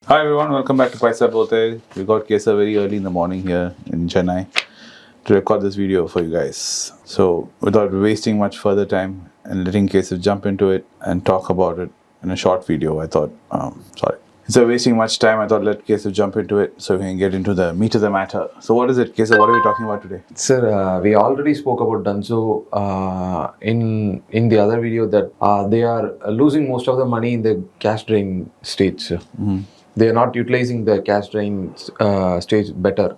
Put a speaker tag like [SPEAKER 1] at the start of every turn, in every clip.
[SPEAKER 1] Hi everyone, welcome back to Paisa, Bolta. We got Kesa very early in the morning here in Chennai to record this video for you guys. So without wasting much further time and letting Kesa jump into it and talk about it in a short video, I thought, instead of wasting much time, I thought let Kesa jump into it so we can get into the meat of the matter. So what is it, Kesa? What are we talking about today?
[SPEAKER 2] Sir, we already spoke about dunzo in the other video that they are losing most of the money in the cash drain stage. Sir. They are not utilizing the cash drain stage better.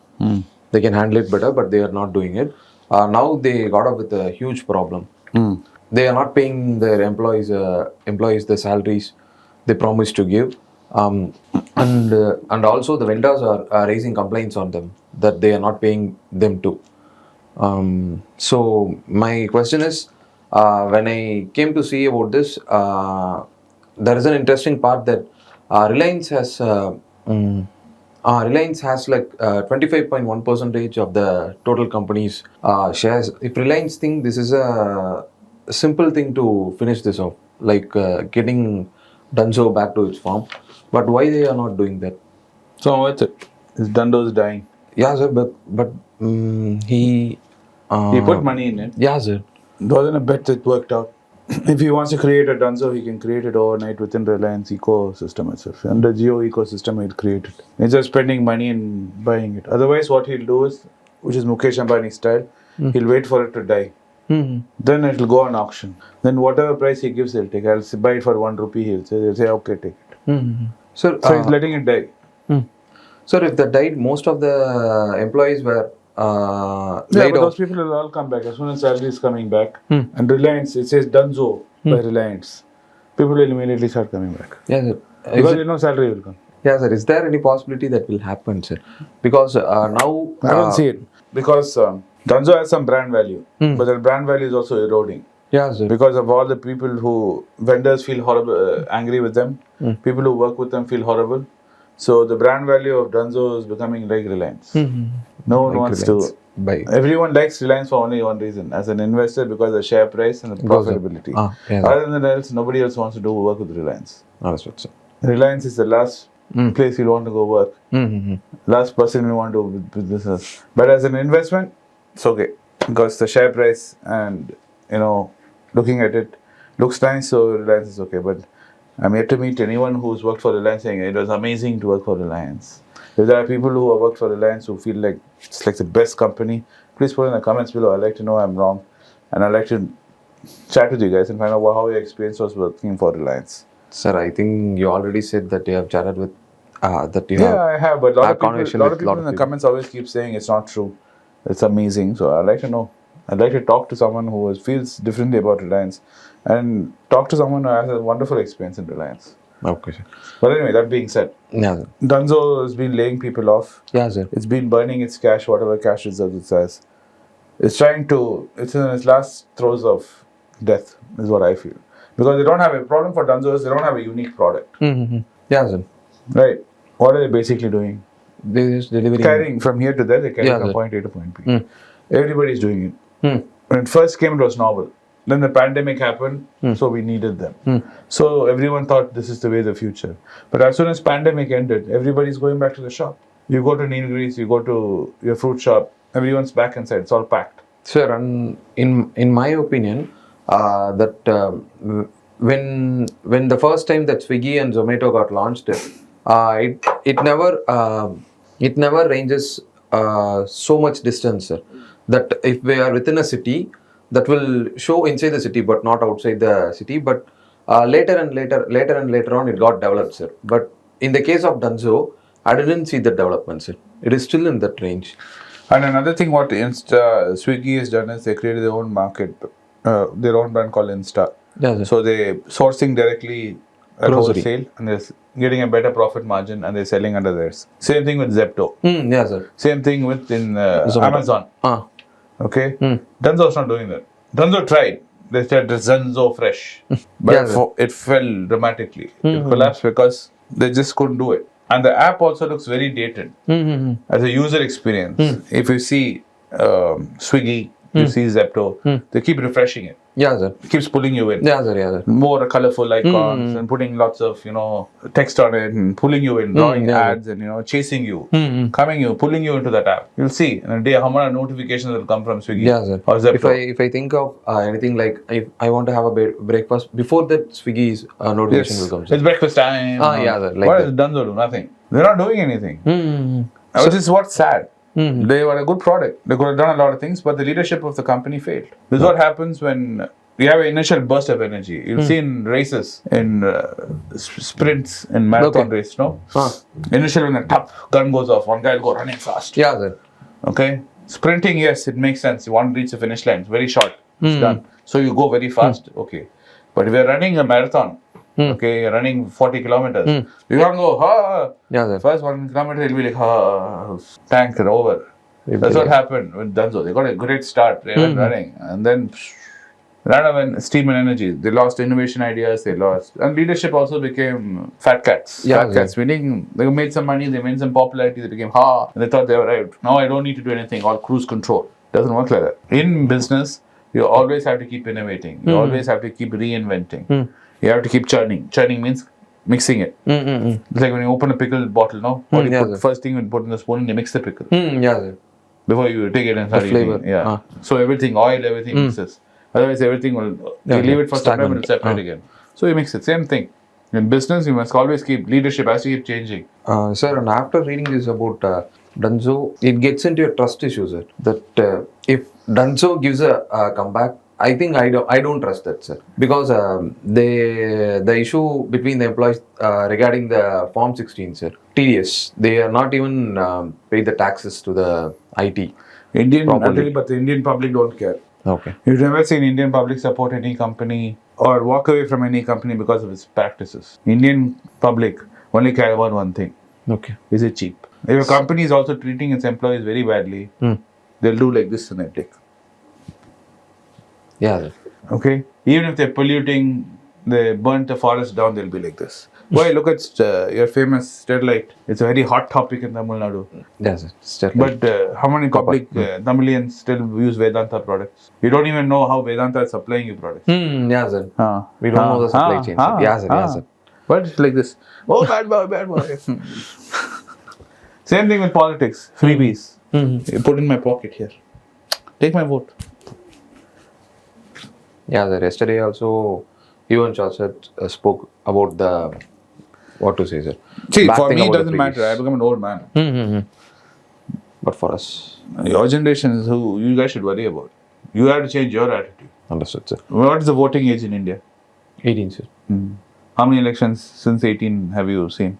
[SPEAKER 2] They can handle it better, but they are not doing it. Now they got up with a huge problem. They are not paying their employees the salaries they promised to give, and also the vendors are raising complaints on them that they are not paying them too. So my question is, when I came to see about this, there is an interesting part that Reliance has. Reliance has like 25.1 percentage of the total company's shares. If Reliance think this is a simple thing to finish this off, like getting Dunzo back to its form, but why they are not doing that?
[SPEAKER 1] So what's it? His Dundo's dying.
[SPEAKER 2] Yeah, sir, but he
[SPEAKER 1] put money in it.
[SPEAKER 2] Yeah, sir.
[SPEAKER 1] It wasn't a bet that worked out. If he wants to create a Dunzo, he can create it overnight within Reliance ecosystem itself. Under Geo ecosystem, he'll create it. Instead of spending money and buying it. Otherwise, what he'll do is, which is Mukesh Ambani style, he'll wait for it to die. Then it'll go on auction. Then whatever price he gives, he'll take. I'll buy it for 1 rupee. They'll say, okay, take it.
[SPEAKER 2] So
[SPEAKER 1] He's letting it die.
[SPEAKER 2] Sir, if that died, most of the employees were
[SPEAKER 1] but those people will all come back as soon as salary is coming back. And Reliance, it says Dunzo by Reliance. People will immediately start coming back.
[SPEAKER 2] Yeah, sir.
[SPEAKER 1] Because salary will come.
[SPEAKER 2] Yeah, sir. Is there any possibility that will happen, sir? Because now
[SPEAKER 1] I don't see it. Because Dunzo has some brand value, but the brand value is also eroding.
[SPEAKER 2] Yeah, sir.
[SPEAKER 1] Because of all the people who vendors feel horrible, angry with them. People who work with them feel horrible. So the brand value of Dunzo is becoming like Reliance. No one wants to buy. Everyone likes Reliance for only one reason: as an investor, because of the share price and the profitability. Other than that, else, nobody else wants to do work with Reliance.
[SPEAKER 2] Understood, sir.
[SPEAKER 1] Reliance is the last place you want to go work. Last person you want to do business. But as an investment, it's okay because the share price and looking at it looks nice. So Reliance is okay, but I'm yet to meet anyone who's worked for Reliance saying it was amazing to work for Reliance. If there are people who have worked for Reliance who feel like it's like the best company, please put in the comments below. I'd like to know I'm wrong. And I'd like to chat with you guys and find out how your experience was working for Reliance.
[SPEAKER 2] Sir, I think you already said that you have chatted with that you
[SPEAKER 1] have. Yeah, I have, but a lot of people in the comments always keep saying it's not true. It's amazing. So I'd like to know. I'd like to talk to someone who feels differently about Reliance and talk to someone who has a wonderful experience in Reliance.
[SPEAKER 2] Okay, sir.
[SPEAKER 1] But anyway, that being said,
[SPEAKER 2] yeah,
[SPEAKER 1] Dunzo has been laying people off.
[SPEAKER 2] Yeah, sir.
[SPEAKER 1] It's been burning its cash, whatever cash reserves it has. It's in its last throes of death, is what I feel. Because they don't have a problem for Dunzo is they don't have a unique product.
[SPEAKER 2] Yeah, sir.
[SPEAKER 1] Right. What are they basically doing?
[SPEAKER 2] They're just delivering.
[SPEAKER 1] Carrying from here to there, they carry from point A to point B. Everybody's doing it. When it first came, it was novel. Then the pandemic happened, so we needed them. So everyone thought this is the way of the future. But as soon as pandemic ended, everybody's going back to the shop. You go to Nilgiris, you go to your fruit shop, everyone's back inside. It's all packed.
[SPEAKER 2] Sir, and in my opinion, that when the first time that Swiggy and Zomato got launched, it never ranges so much distance, sir. That if we are within a city, that will show inside the city but not outside the city. But later and later on, it got developed, sir. But in the case of Dunzo, I didn't see the development, sir. It is still in that range.
[SPEAKER 1] And another thing, what Swiggy has done is they created their own market, their own brand called Insta.
[SPEAKER 2] Yeah, sir.
[SPEAKER 1] So they sourcing directly at wholesale and they're getting a better profit margin and they're selling under theirs. Same thing with Zepto.
[SPEAKER 2] Yeah, sir.
[SPEAKER 1] Same thing with Amazon. Okay? Dunzo's not doing that. Dunzo tried. They said Dunzo fresh. But it fell dramatically. It collapsed because they just couldn't do it. And the app also looks very dated as a user experience. If you see Swiggy, You see Zepto. They keep refreshing it.
[SPEAKER 2] Yeah, sir.
[SPEAKER 1] It keeps pulling you in.
[SPEAKER 2] Yeah, sir. Yeah, sir.
[SPEAKER 1] More colorful icons and putting lots of text on it and pulling you in, drawing ads and chasing you, pulling you into that app. You'll see in a day how many notifications will come from Swiggy
[SPEAKER 2] Yeah, sir.
[SPEAKER 1] or Zepto.
[SPEAKER 2] If I think of anything like if I want to have a breakfast before that, Swiggy's notification will come. Sir.
[SPEAKER 1] It's breakfast time.
[SPEAKER 2] Yeah, sir. Like
[SPEAKER 1] what does Dunzo do? Nothing. They're not doing anything. Which is what's sad. They were a good product. They could have done a lot of things, but the leadership of the company failed. This is what happens when you have an initial burst of energy. You'll see in races, in sprints, in marathon race, no? Initially when the top gun goes off, one guy will go running fast.
[SPEAKER 2] Yeah, sir.
[SPEAKER 1] Okay? Sprinting, yes, it makes sense. You want to reach the finish line. It's very short. It's done. So you go very fast. Okay. But if you're running a marathon, okay, you're running 40 kilometers, you can't go, ha!
[SPEAKER 2] Yeah, sir.
[SPEAKER 1] First 1 kilometer, it'll be like, ha, tank and over. That's what happened with Dunzo. They got a great start. They went running. And then ran out of steam and energy. They lost innovation ideas. They lost. And leadership also became fat cats.
[SPEAKER 2] Yeah,
[SPEAKER 1] fat cats. Meaning they made some money. They made some popularity. They became ha. And they thought they arrived. Now I don't need to do anything. All cruise control. Doesn't work like that. In business, you always have to keep innovating. You always have to keep reinventing. You have to keep churning. Churning means mixing it. It's like when you open a pickle bottle, no? What do you put? First thing you put in the spoon, you mix the pickle.
[SPEAKER 2] Yeah, sir.
[SPEAKER 1] Before you take it and start
[SPEAKER 2] flavor.
[SPEAKER 1] eating. Yeah. So everything, oil, everything mixes. Otherwise, everything will. You leave it for some time and it'll separate again. So you mix it. Same thing. In business, you must always keep leadership has to keep changing.
[SPEAKER 2] Sir, and after reading this about Dunzo, it gets into a trust issue, sir. That if Dunzo gives a comeback, I think I don't trust that, sir, because the issue between the employees regarding the Form 16, sir, tedious. They are not even paid the taxes to the IT.
[SPEAKER 1] But the Indian public don't care.
[SPEAKER 2] Okay.
[SPEAKER 1] You've never seen Indian public support any company or walk away from any company because of its practices. Indian public only care about one thing.
[SPEAKER 2] Okay.
[SPEAKER 1] Is it cheap? If a company is also treating its employees very badly, they'll do like this in their dick.
[SPEAKER 2] Yeah.
[SPEAKER 1] Okay? Even if they're polluting, they burnt the forest down, they'll be like this. Boy, look at your famous Sterlite. It's a very hot topic in Tamil Nadu.
[SPEAKER 2] Yes, Sterlite.
[SPEAKER 1] But how many public Tamilians still use Vedanta products? You don't even know how Vedanta is supplying you products.
[SPEAKER 2] Yeah, sir. We don't know the supply chain. Yeah, sir. Yeah, sir.
[SPEAKER 1] But it's like this. Oh, bad boy, bad boy. Same thing with politics. Freebies. You put in my pocket here. Take my vote.
[SPEAKER 2] Yeah, sir. Yesterday also, Ewan Chaucer spoke about the, what to say, sir.
[SPEAKER 1] See, for me it doesn't matter. I become an old man.
[SPEAKER 2] But for us,
[SPEAKER 1] your generation is who you guys should worry about. You have to change your attitude.
[SPEAKER 2] Understood, sir.
[SPEAKER 1] What is the voting age in India?
[SPEAKER 2] 18, sir.
[SPEAKER 1] How many elections since 18 have you seen?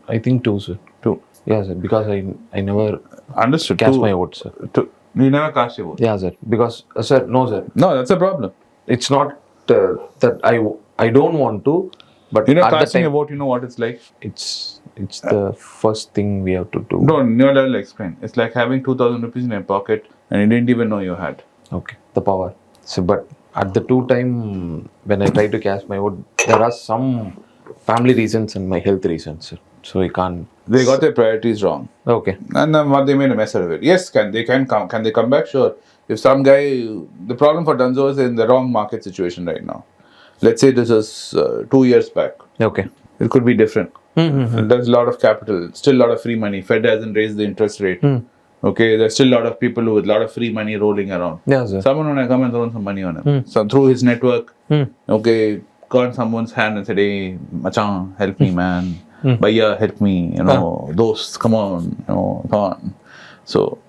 [SPEAKER 2] I think 2, sir.
[SPEAKER 1] 2.
[SPEAKER 2] Yeah, sir. Because I never
[SPEAKER 1] Understood.
[SPEAKER 2] cast my vote, sir.
[SPEAKER 1] 2. You never cast your vote?
[SPEAKER 2] Yeah, sir. Because, sir, no, sir.
[SPEAKER 1] No, that's a problem.
[SPEAKER 2] It's not that I don't want to, but
[SPEAKER 1] You're not
[SPEAKER 2] at
[SPEAKER 1] casting
[SPEAKER 2] the
[SPEAKER 1] a
[SPEAKER 2] time,
[SPEAKER 1] vote, you know what it's like?
[SPEAKER 2] it's the first thing we have to do.
[SPEAKER 1] No, I'll explain. It's like having 2,000 rupees in your pocket and you didn't even know you had.
[SPEAKER 2] Okay, the power. So, but at the time when I try to cast my vote, there are some family reasons and my health reasons, sir. So I can't.
[SPEAKER 1] They got their priorities wrong.
[SPEAKER 2] Okay.
[SPEAKER 1] And then what they made a mess out of it. Yes, can they come back? Sure. If some guy, the problem for Dunzo is in the wrong market situation right now. Let's say this is 2 years back.
[SPEAKER 2] Okay.
[SPEAKER 1] It could be different. There's a lot of capital, still a lot of free money. Fed hasn't raised the interest rate. Okay, there's still a lot of people with a lot of free money rolling around.
[SPEAKER 2] Yeah, sir.
[SPEAKER 1] Someone wanna come and throw some money on him. So through his network, okay, got someone's hand and said, hey, Machan, help me, man. Bhaiya, help me, those, come on, come on. So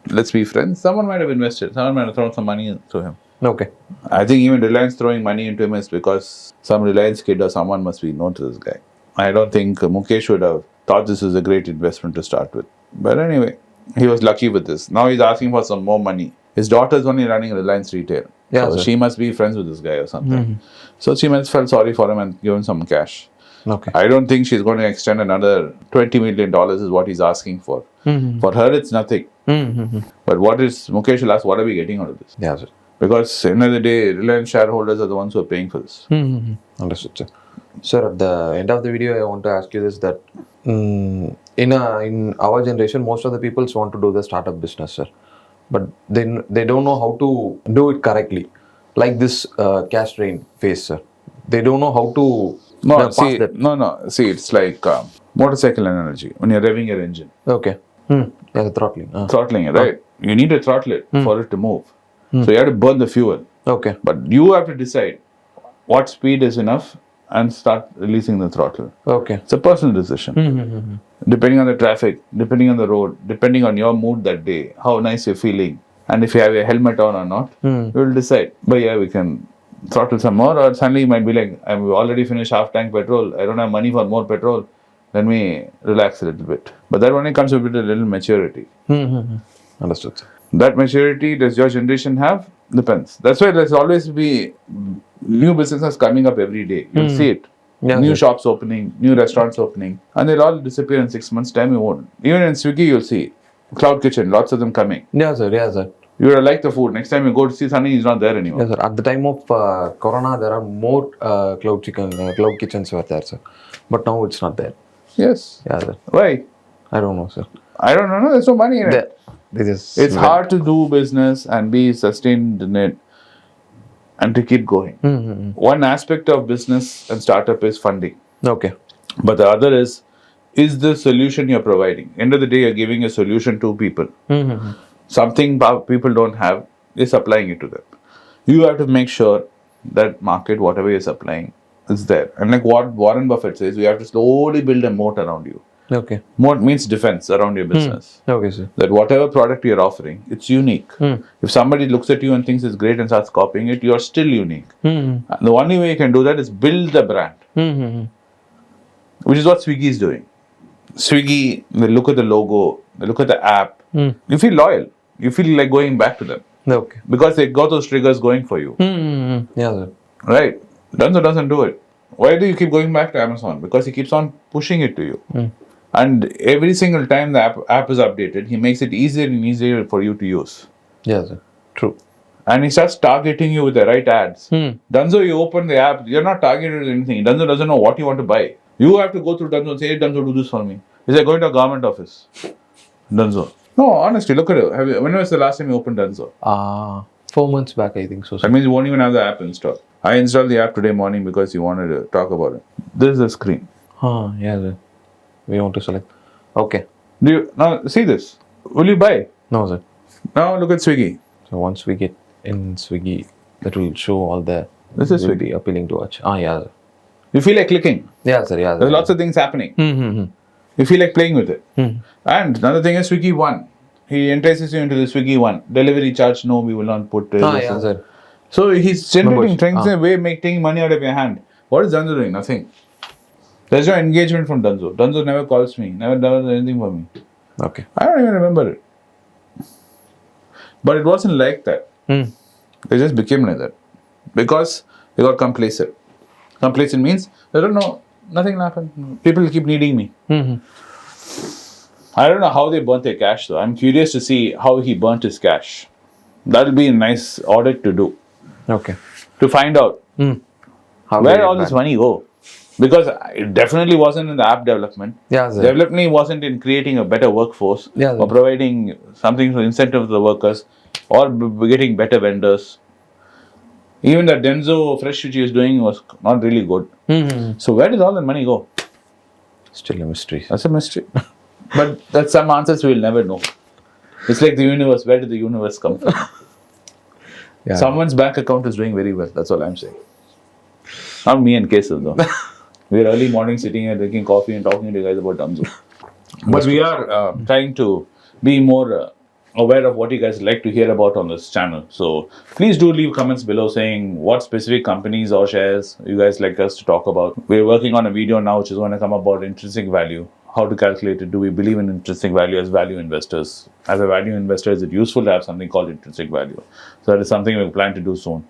[SPEAKER 1] let's be friends. Someone might have invested. Someone might have thrown some money to him.
[SPEAKER 2] Okay.
[SPEAKER 1] I think even Reliance throwing money into him is because some Reliance kid or someone must be known to this guy. I don't think Mukesh would have thought this was a great investment to start with. But anyway, he was lucky with this. Now he's asking for some more money. His daughter's only running Reliance Retail.
[SPEAKER 2] Yeah,
[SPEAKER 1] so
[SPEAKER 2] sir.
[SPEAKER 1] she must be friends with this guy or something. So she must felt sorry for him and give him some cash.
[SPEAKER 2] Okay.
[SPEAKER 1] I don't think she's going to extend another $20 million is what he's asking for. For her, it's nothing. But what is, Mukesh will ask, what are we getting out of this?
[SPEAKER 2] Yeah, sir.
[SPEAKER 1] Because end of the day, Reliance shareholders are the ones who are paying for this.
[SPEAKER 2] Understood, sir. Sir, at the end of the video, I want to ask you this, that in our generation, most of the people want to do the startup business, sir. but they don't know how to do it correctly. Like this cash drain phase, sir. They don't know how to pass that.
[SPEAKER 1] No. See, it's like motorcycle analogy. When you're revving your engine,
[SPEAKER 2] Okay. Yeah, the throttling.
[SPEAKER 1] throttling it, right? You need to throttle it for it to move. So you have to burn the fuel.
[SPEAKER 2] Okay.
[SPEAKER 1] But you have to decide what speed is enough and start releasing the throttle.
[SPEAKER 2] Okay.
[SPEAKER 1] It's a personal decision. Depending on the traffic, depending on the road, depending on your mood that day, how nice you're feeling, and if you have a helmet on or not, you will decide. But yeah, we can throttle some more, or suddenly you might be like, I've already finished half tank petrol, I don't have money for more petrol, let me relax a little bit. But that only comes with a little maturity.
[SPEAKER 2] Understood, sir.
[SPEAKER 1] That maturity does your generation have? Depends. That's why there's always be new businesses coming up every day. You'll see it.
[SPEAKER 2] Yeah,
[SPEAKER 1] New
[SPEAKER 2] sir.
[SPEAKER 1] shops opening, new restaurants opening, and they'll all disappear in 6 months' time. You won't. Even in Swiggy, you'll see cloud kitchen, lots of them coming.
[SPEAKER 2] Yeah, sir. Yeah, sir.
[SPEAKER 1] You would like the food. Next time you go to see Sunny, he's not there anymore.
[SPEAKER 2] Yeah, sir. At the time of Corona, there are more cloud kitchens were there, sir. But now it's not there.
[SPEAKER 1] Yes.
[SPEAKER 2] Yeah, sir.
[SPEAKER 1] Why?
[SPEAKER 2] I don't know, sir.
[SPEAKER 1] I don't know. There's no money in it. It's
[SPEAKER 2] hard.
[SPEAKER 1] hard to do business and be sustained in it and to keep going. One aspect of business and startup is funding.
[SPEAKER 2] Okay.
[SPEAKER 1] But the other is the solution you're providing. End of the day, you're giving a solution to people. Something people don't have, you're supplying it to them. You have to make sure that market, whatever you're supplying, is there. And like what Warren Buffett says, you have to slowly build a moat around you.
[SPEAKER 2] Okay.
[SPEAKER 1] Moat means defense around your business.
[SPEAKER 2] Okay, sir.
[SPEAKER 1] That whatever product you're offering, it's unique. If somebody looks at you and thinks it's great and starts copying it, you're still unique. And the only way you can do that is build the brand, which is what Swiggy is doing. Swiggy, they look at the logo, they look at the app, you feel loyal. You feel like going back to them
[SPEAKER 2] Okay.
[SPEAKER 1] because they got those triggers going for you.
[SPEAKER 2] Yeah, sir.
[SPEAKER 1] Right? Dunzo doesn't do it. Why do you keep going back to Amazon? Because he keeps on pushing it to you. And every single time the app is updated, he makes it easier and easier for you to use.
[SPEAKER 2] Yeah, sir. True.
[SPEAKER 1] And he starts targeting you with the right ads. Dunzo, you open the app, you're not targeted with anything. Dunzo doesn't know what you want to buy. You have to go through Dunzo and say, hey, Dunzo, do this for me. It's like going to a government office. Dunzo. No, honestly, look at it. When was the last time you opened Dunzo?
[SPEAKER 2] 4 months back, I think so, sir.
[SPEAKER 1] That means you won't even have the app installed. I installed the app today morning because you wanted to talk about it. This is the screen.
[SPEAKER 2] Yeah, sir. We want to select. Okay.
[SPEAKER 1] Now, see this. Will you buy?
[SPEAKER 2] No, sir.
[SPEAKER 1] Now look at Swiggy.
[SPEAKER 2] So once we get in Swiggy, that will show all the.
[SPEAKER 1] This is
[SPEAKER 2] will
[SPEAKER 1] Swiggy.
[SPEAKER 2] be appealing to watch. Yeah, sir.
[SPEAKER 1] You feel like clicking.
[SPEAKER 2] Yeah, sir. Yeah, sir.
[SPEAKER 1] There's lots of things happening. You feel like playing with it. And another thing is Swiggy One. He entices you into the Swiggy One. Delivery charge, no, we will not put.
[SPEAKER 2] Yeah, sir.
[SPEAKER 1] So he's generating things in a way, taking money out of your hand. What is Dunzo doing? Nothing. There's no engagement from Dunzo. Dunzo never calls me, never does anything for me.
[SPEAKER 2] Okay.
[SPEAKER 1] I don't even remember it. But it wasn't like that. They just became like that. Because they got complacent. Complacent means, I don't know, nothing will happen. People keep needing me. I don't know how they burnt their cash though. I'm curious to see how he burnt his cash. That'll be a nice audit to do.
[SPEAKER 2] Okay.
[SPEAKER 1] To find out
[SPEAKER 2] How
[SPEAKER 1] where
[SPEAKER 2] did
[SPEAKER 1] all
[SPEAKER 2] it
[SPEAKER 1] this
[SPEAKER 2] back?
[SPEAKER 1] money go. Because it definitely wasn't in the app development.
[SPEAKER 2] Yeah, sir.
[SPEAKER 1] Definitely wasn't in creating a better workforce
[SPEAKER 2] Yeah,
[SPEAKER 1] or
[SPEAKER 2] sir.
[SPEAKER 1] providing something to incentive to the workers or getting better vendors. Even the Denzo Fresh which he was doing was not really good. So where did all that money go?
[SPEAKER 2] Still a mystery.
[SPEAKER 1] That's a mystery. But that's some answers we'll never know. It's like the universe. Where did the universe come from?
[SPEAKER 2] Yeah.
[SPEAKER 1] Someone's bank account is doing very well. That's all I'm saying. Not me and Keshav though. We're early morning sitting here drinking coffee and talking to you guys about Dunzo. But we are trying to be more aware of what you guys like to hear about on this channel. So please do leave comments below saying what specific companies or shares you guys like us to talk about. We're working on a video now which is going to come about intrinsic value. How to calculate it. Do we believe in intrinsic value as value investors? As a value investor, is it useful to have something called intrinsic value? So that is something we plan to do soon.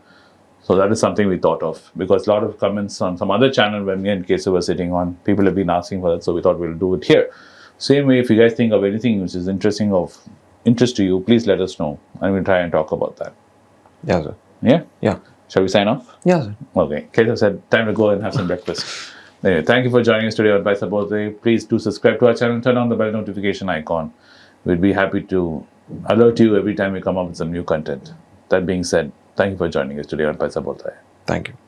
[SPEAKER 1] So that is something we thought of because a lot of comments on some other channel where me and Keshav were sitting on, people have been asking for that. So we thought we'll do it here. Same way, if you guys think of anything which is interesting of interest to you, please let us know and we'll try and talk about that.
[SPEAKER 2] Yeah, sir.
[SPEAKER 1] Yeah?
[SPEAKER 2] Yeah.
[SPEAKER 1] Shall we sign off?
[SPEAKER 2] Yeah, sir.
[SPEAKER 1] Okay. Keshav said, time to go and have some breakfast. Anyway, thank you for joining us today on Paisa. Please do subscribe to our channel and turn on the bell notification icon. We'd be happy to alert you every time we come up with some new content. That being said, thank you for joining us today on Paisa Bolta.
[SPEAKER 2] Thank you.